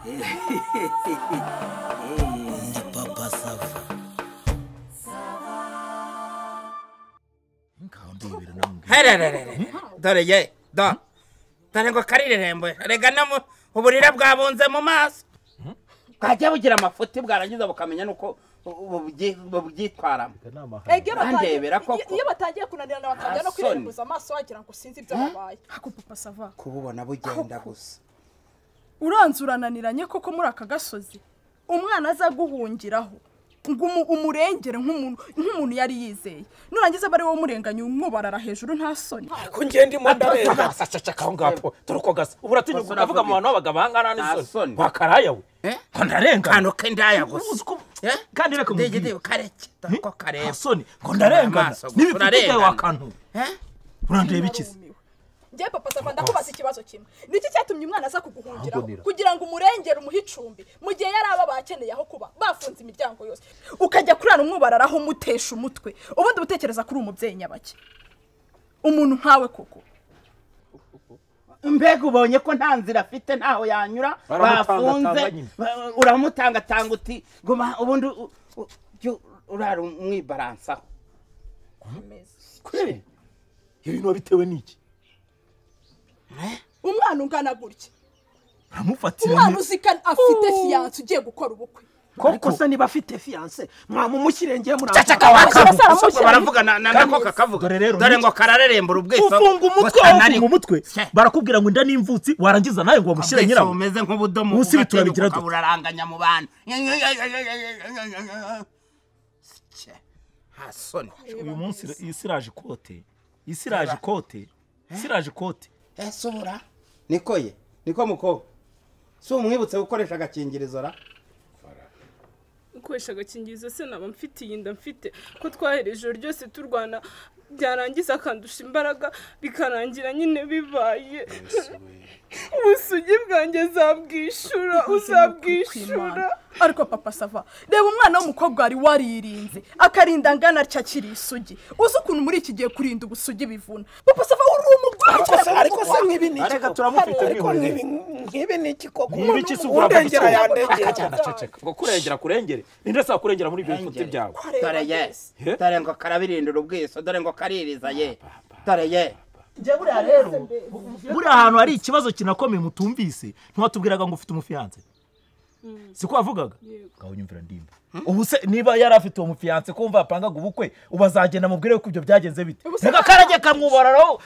Ndi Papa Sava. Dore ye dore ngo karirerembo rega no uburira bwabunze mu maso bwajya bugira amafuti bwarangiza bukamenya nuko bubyitwaramo iyo batangiye kunanirana batangira no kwirebuza amaso wagira ngo sinzi ibyo babaye hako Papa Sava kububona bugenda gusa uranzurananiranye koko muri aka gasozi umwana aza guhungiraho ngo umurengere nk'umuntu yari yizeye nurangiza bari wo murenganye umwobarara hejuru nta soni ko ngende mu ndareba sacaka ngapo turuko gasa uburatinyuka ukavuga mu bantu babagabangana n'isoni wakaraya we ko ndarenga kano kendaya gusa kandi reka ngende kareke ko kareba soni ngo ndarenga nibifite wakantu urandeba ikizi ngiye Papa Sava ndakubaza ikibazo kimwe niki cyatumye umwana aza kuguhungiraho kugira ngo umurengere umuhicumbi mu gihe yari aba bakeneye aho kuba bafunze imiryango yose ukajya kurana umwubararaho mutesha umutwe ubundi butekereza kuri umubyeyi nyabake umuntu nkawe koko mbega ubonye ko nta nzira afite ntaho yanyura bafunze uramutangatanga uti goma ubundi urara umwibaransaho kure ibintu bitewe n'iki umwana ungana gutya aramufatira umwana uzikana afite fiance ugiye gukora ubukwe koko se niba afite fiance mwamumushyirengeye muri cacaka baravugana nako kakavuga dore ngo kararerembura ubwiso ufunga umutwe barakubwira ngo inda n'imvutsi warangiza nawe ngo bamushyire nyirawo umeze nk'ubudomo ubusi biturabigira dute uraranganya mu bantu hasoni uyu munsi isiraje kote sobora niko muko so umwibutse gukoresha agakingirizo ra ukoresha agakingirizo se naba mfitiye inda mfite ko twahereje ryose turwana byarangiza akandusha imbaraga bikarangira nyine bibaye ubusugi bwanjye uzabwishura ariko Papa Sava reba umwana w'umukobwa wari waririnze akarinda ngana atya kiri isugi uzi ukuntu muri iki gihe kurinda ubusugi bivuna Papa Sava uri umugore ariko se nk'ibi ni ariko turamufite ariko nk'ibi ni iki koko nk'ibi se urengera yandengera ngo kurengere ninde sa kurengera muri ibyo bifuti byawe dore ngo karabirindira ubwiso dore ngo kaririza ye dore ye nje buriya rero buri ahantu hari ikibazo kinakomeye mutumvise ntiwatubwiraga ngo ufite umufiance siko wavugaga ngaho nyumvira ndimba ubu se niba yari afite uwo mufiance kumva apangaga ubukwe ubazagenda mubwire ko ibyo byagenze bite reka karage kamwubararaho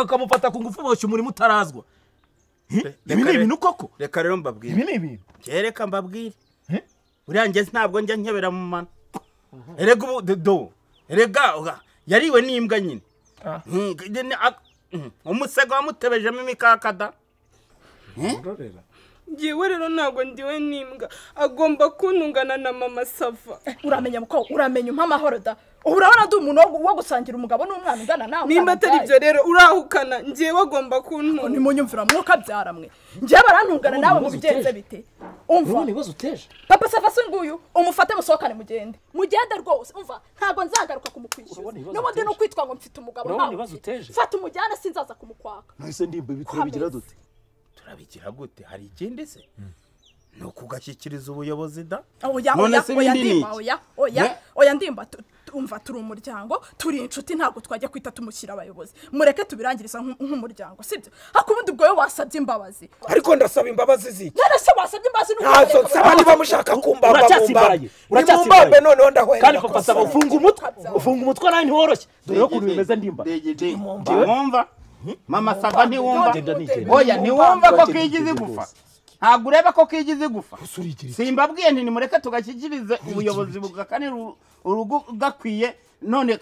kamufata ku ngufu boshye umurimo utarazwa ibi ni ibintu koko reka rero mbabwire ibi ni ibintu reka mbabwire uriya njye ntabwo njya nkebera mu mana erega ubu erega yariwe n'imbwa nyine umusego wamutebejemo imikakada ngewe rero ntabwo ndiwe n'imbwa agomba kuntungana na Mama Sava uramenya muko uramenya amahoro da urabona ndi umuntu wo gusangira umugabo n'umwana ungana nawe nimba atari ibyo rero urahukana ngewe agomba kuntungana nimunyumvira mwuka byaramwe ngewe barantungana nawe mu bigenze bite umva nibazo uteje Papa Sava se nguyu umufate musohokane mugende rwose umva ntago nzagaruka kumukwishyura n'ubundi no kwitwa ngo mfite umugabo nawe fata umujyana sinzaza kumukwaka nahise ndimba biturabigira dute turabigira gute hari ikindi se no kugashyikiriza ubuyobozi da oya ndimba umva turi umuryango turi inshuti ntabwo twajya kwita tumushyira abayobozi mureke tubirangiriza nk'umuryango sibyo hakubundi ubwo wasabye imbabazi ariko ndasaba imbabazi ziki none se wasabye imbabazi ntazo nsaba niba mushaka kumbamba noneho ndahwera kandi Papa Sava ufunga umutwe nawe ntiworoshye dore ko ukuntu bimeze ndimba wumva Mama Sava ntiwumva oya ntiwumva ko kigize gufa ntabwo ureba ko kigize gufa simbabwiye nti nimureke tugashyikirize ubuyobozi bugakanira urugo gakwiye none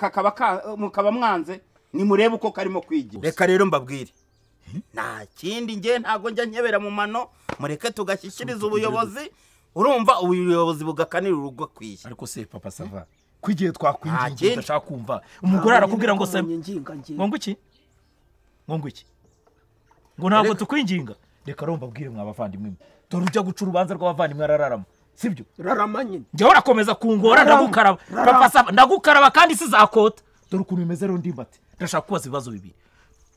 mukaba mwanze nimurebe uko karimo kwigira reka rero mbabwire nta kindi nge ntago njya nkebera mu mano mureke tugashyikiriza ubuyobozi urumva ubuyobozi bugakanira urugo kwiye ariko se Papa Sava kwigiye twakwinginga udashaka kumva umugore arakubwira ngo se ngo iki ngo ntabwo tukwinginga reka romba bwire mwabavandimwe dore ujya guca urubanza rw'abavandimwe arararama sibyo rarama nyine njye urakomeza kungora ndagukaraba Papa Sava ndagukaraba kandi sizakota dore ukuntu bimeze rero ndimbate ndashaka kubaza ibibazo bibiri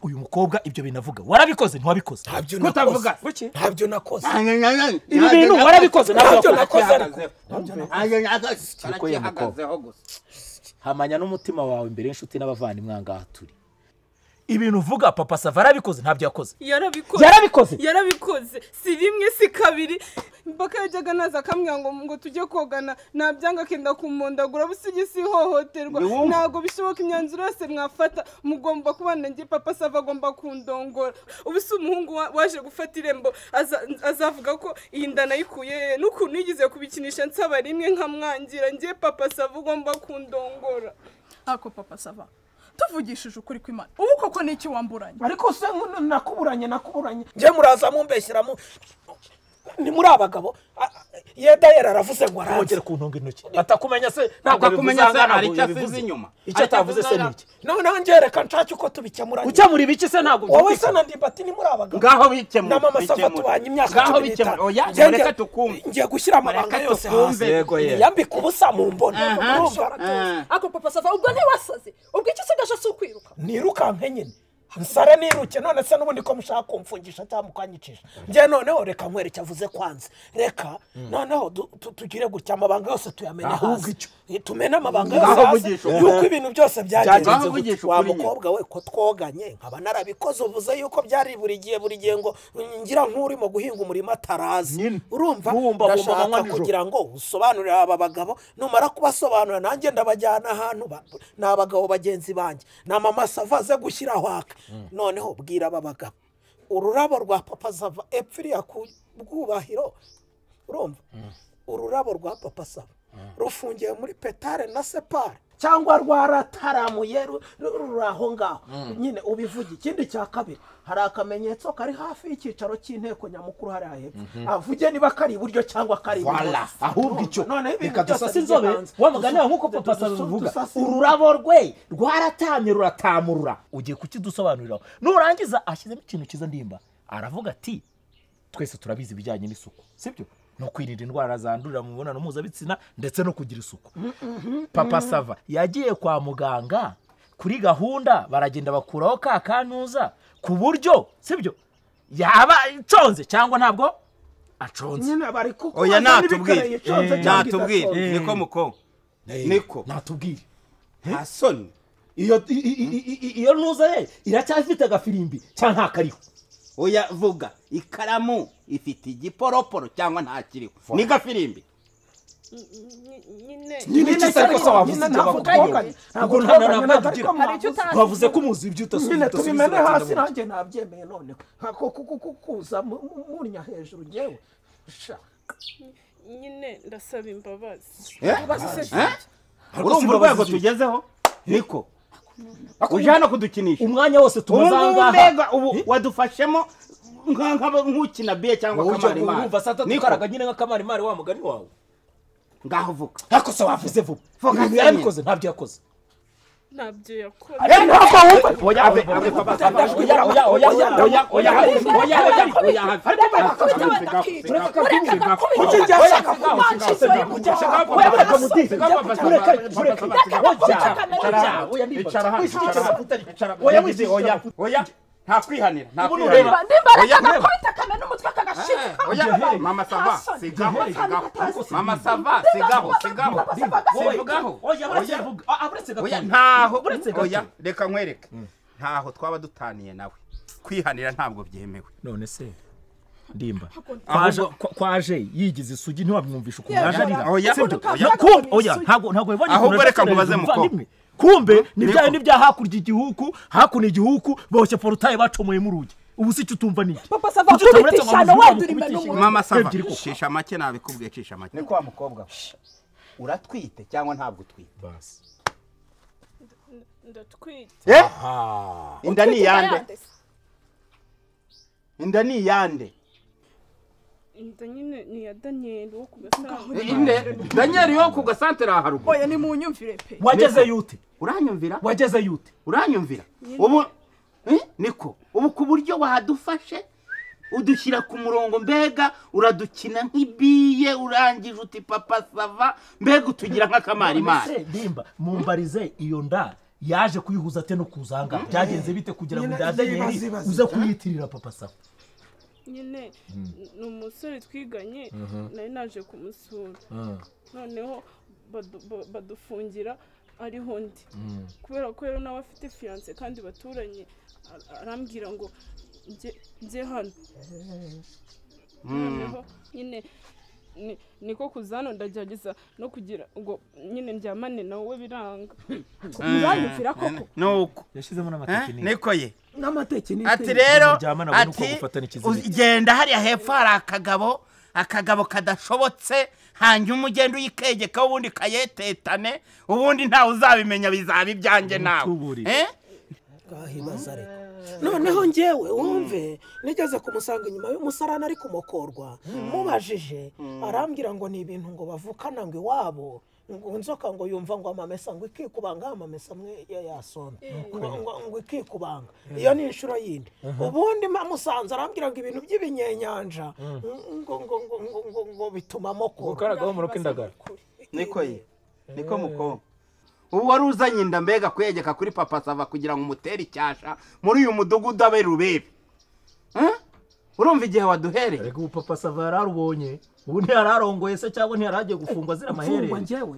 uyu mukobwa ibyo binavuga warabikoze ntiwabikoze ntabyo nakoze ibi bintu warabikoze ntabyo nakoze hamanya n'umutima wawe imbere y'inshuti n'abavandimwe ngaha turi ibintu uvuga papa Sava yarabikoze ntabyo yakoze yarabikoze si rimwe si kabiri mpaka yajyaga naza akamwira ngo tujye kogana nabyanga akenda kumondagura busigisi ihohoterwa ntabwo bishoboka imyanzuro yose mwafata mugomba kubana njye papa Sava agomba kundongora ubu si umuhungu waje gufata irembo azavuga ko iyi nda nayikuye n'ukuntu yigize kubikinisha nsaba rimwe nkamwangira njye papa Sava ugomba kundongora ako papa Sava tuvugishije ukuri kw'Imana ubu koko niki wamburanye ariko se nakuburanye nje muraza mumbeshyiramo ni muri abagabo yeda yaravuze ngo arangere ku ntonga intoki atakumenya se ntabwo akumenya se ari cyasize inyuma icyo atavuze se niki none ngereka nshaka uko tubikemuranye ukemura ibiki se ntabwo wowe se nandibati ni muri abagabo ngaho bikemura na mama Sava tubanye imyaka ngaho bikemura oya reka tukumve ngiye gushyira amabanga yose hasi yambika ubusa mu mbona ako papa Sava ubwo ntiwasaze ubwo icyo sigaje si ukwiruka nirukanke nyine nsara niruke none se n'ubundi ko mushaka kumfungisha cyangwa mukanyicisha ngiye noneho reka nkwereke avuze kwanze reka noneho tugire gutya amabanga yose tuyamene hasi tumene amabanga yose yuko ibintu byose byagenze wa mukobwa we ko twoganye nkaba narabikoze uvuze yuko byari buri gihe ngo ngira nk'urimo guhinga umurima atarazi urumva ndashaka kugira ngo usobanurire aba bagabo numara kubasobanurira nanjye ndabajyana ahantu n'abagabo bagenzi banjye na mama Sava aze gushyiraho aka noneho bwira aba bagabo ururabo rwa papa Sava epfiriya ku bwubahiro urumva ururabo rwa papa Sava rufungiye muri petare na separe cyangwa rwarataramuye ruraho ngaho nyine ubivuge ikindi cya kabiri hari akamenyetso kari hafi y'ikicaro cy'inteko nyamukuru hari hepfo avuge niba kari iburyo cyangwa kari ibumoso ahubwo icyo reka dusase inzobe wamugana nk'uko papa Sava bivuga ururabo rwe rwaratamye ruratamurura ugiye kukidusobanuriraho nurangiza ashyizemo ikintu kiza ndimba aravuga ati twese turabizi ibijyanye n'isuku sibyo no kwirinda indwara zandurira mu mibonano mpuzabitsina ndetse no kugira isuku papa Sava yagiye kwa muganga kuri gahunda baragenda bakuraho ka kanuza ku buryo sibyo yaba iconze cyangwa ntabwo aconze nyine bari kuko oya natubwire niko muko niko natubwire hasoni iyo nuza ye iracyafite agafirimbi cyangwa nta kariho oya vuga ikaramu ifite igiporoporo cyangwa nta kiriho ni gafirimbi nyine cyose ko wavuze ntabwo bavuze ko muzi ibyo nyine tubimene hasi nanjye nabyemeye none kuza murnya hejuru ngewe nyine ndasaba imbabazi urumva urwego tugezeho niko uje hano kudukinisha umwanya wose tumazanga mbega ubu wadufashemo nk'ukina biye cyangwa kamarimari urumva sata tukaraga nyine nk'akamarimari wa mugani wawe ngaho vuga ariko se wavuze vuba yabikoze ntabyo yakoze ntabyo yakoze nta kwihanira mama Sava sigaho mama Sava sigaho ntaho oya reka nkwereke ntaho twaba dutaniye nawe kwihanira ntabwo byemewe none se ndimba kwaje yigize isugi ntiwamwumvisha ukuntu yaje arira oya ntabwo bibonye ahubwo reka ngubaze mukobwa kumbe ni bya hakurya igihugu hakuno igihugu boshye porutaye bacomoye mu rugi ubu si cyo utumva niki papa Sava kubitishana wadurima n'umuntu mama Sava shisha make nabikubwiye shisha make ni kwa mukobwa uratwite cyangwa ntabwo utwite basi ndatwite inda ni yande inda nyine ni ya Daniel wo ku gasantere Daniel yo ku gasantere aharugo oya ni munyumvire pe wageze yute uranyumvira wageze yute uranyumvira ubu niko ubu ku buryo wadufashe udushyira ku murongo mbega uradukina nk'ibiye urangije uti papa Sava mbega utugira nk'akamarimari ndimba mumbarize iyo nda yaje kuyihuza ate no kuzanga byagenze bite kugira ngo Daniel uze kuyitirira papa Safa nyine ni umusore twiganye nari naje kumusura noneho badufungira ariho ndi kubera ko rero nawe afite fiance kandi baturanye arambwira ngo nje hano noneho nyine niko kuzano ndagerageza no kugira ngo nyine ndyamane nawe biranga uranyumvira koko nuko yashizemo n'amatekinike niko ye n'amatekinike ati rero ati ugenda hariya hepfo hari akagabo kadashobotse hanyuma ugenda uyikegeka ubundi kayetetane ubundi ntawe uzabimenya bizaba ibyanjye nawe gahibaza reka noneho njyewe wumve nigeze kumusanga inyuma y'umusarani ari kumukorwa mubajije arambwira ngo ni ibintu ngo bavukana ngo iwabo ngo nzoka ngo yumva ngo amamesa ngo ikikubanga amamesa amwe yasona ngo ikikubanga iyo ni inshuro yindi ubundi musanze arambwira ngo ibintu by'ibinyenyanja ngo bituma moko ukaragaho mu rukindagara niko ye niko muko ubu wari uzanye inda mbega kwegeka kuri papa Sava kugira ngo umutere icyasha muri uyu mudugudu abe rubebe urumva igihe waduhereye reka ubu papa Sava yararubonye ubu ntiyararongoye se cyangwa ntiyaragiye gufungwa zira maherere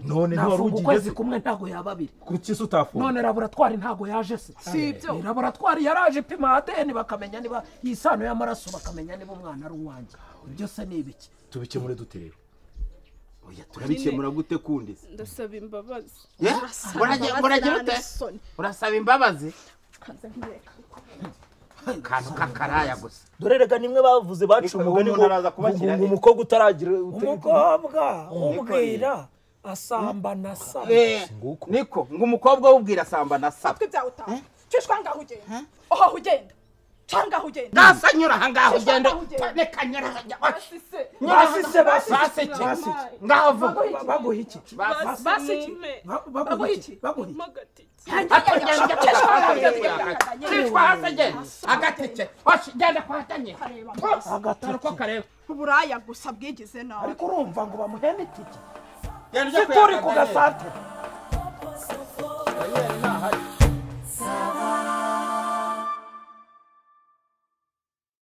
none ntafunga ukwezi kumwe ntago yababiri kuki se utafunga none laboratwari ntago yaje se si ibyo laboratwari yaraje ipima ADN bakamenya niba yisano y'amaraso bakamenya niba umwana ari uwanjye ibyo se ni ibiki tubikemure dutero oya turabikemura gute kundi ndasaba imbabazi uragira ute urasaba imbabazi kantu kakaraya gusa dore rega nimwe bavuze bacu umugani ngo umukobwa utaragira umukobwa ubwira asamba na sa niko ngo umukobwa ubwira asamba na sa cishwa ngaho ugenda oho ugenda cyangwa ugenda gasanyura hangaho ugenda reka nyura basise ngaho vuga baguha iki baguha iki agateke genda kwatanye agateke kareba uburaya gusa bwigize nawe ariko urumva ngo bamuheme itike turi ku gasate